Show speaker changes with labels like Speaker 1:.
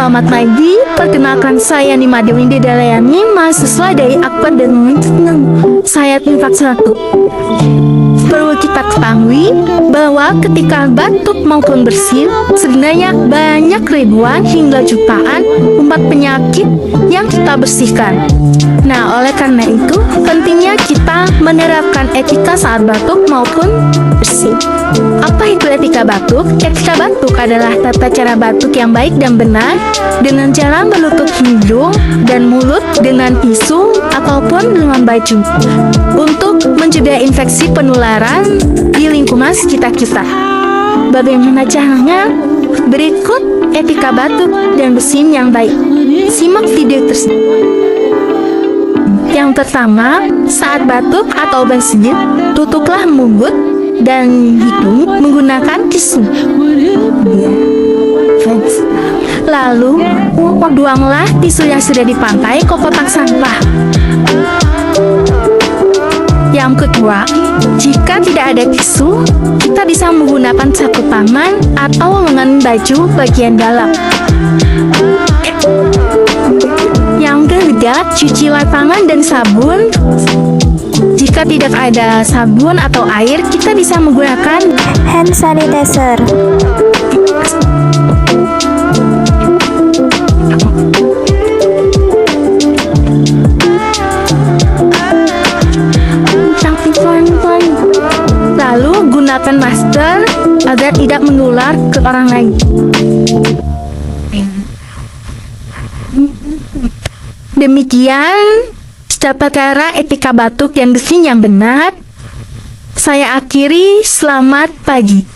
Speaker 1: Selamat pagi, perkenalkan saya Nima Dewi Dedalayani, mahasiswa dari Akpad dan saya tingkat 1. Perlu kita ketahui bahwa ketika batuk maupun bersin, sebenarnya banyak ribuan hingga jutaan umat penyakit yang kita bersihkan. Nah, oleh karena itu, pentingnya kita menerapkan etika saat batuk maupun bersin. Apa itu etika batuk? Etika batuk adalah tata cara batuk yang baik dan benar dengan cara menutup hidung dan mulut dengan tisu ataupun dengan baju untuk mencegah infeksi penularan di lingkungan sekitar kita. Bagaimana caranya? Berikut etika batuk dan bersin yang baik. Simak video tersebut. Yang pertama, saat batuk atau bersin, tutuplah mulut dan hidung menggunakan tisu. Lalu, buanglah tisu yang sudah dipakai ke kotak sampah. Yang kedua, jika tidak ada tisu, kita bisa menggunakan sapu tangan atau lengan baju bagian dalam. Yang ketiga, cucilah tangan dan sabun. Jika tidak ada sabun atau air, kita bisa menggunakan
Speaker 2: hand sanitizer.
Speaker 1: Lalu gunakan masker agar tidak menular ke orang lain. Demikian tata cara etika batuk dan bersin yang benar. Saya akhiri, selamat pagi.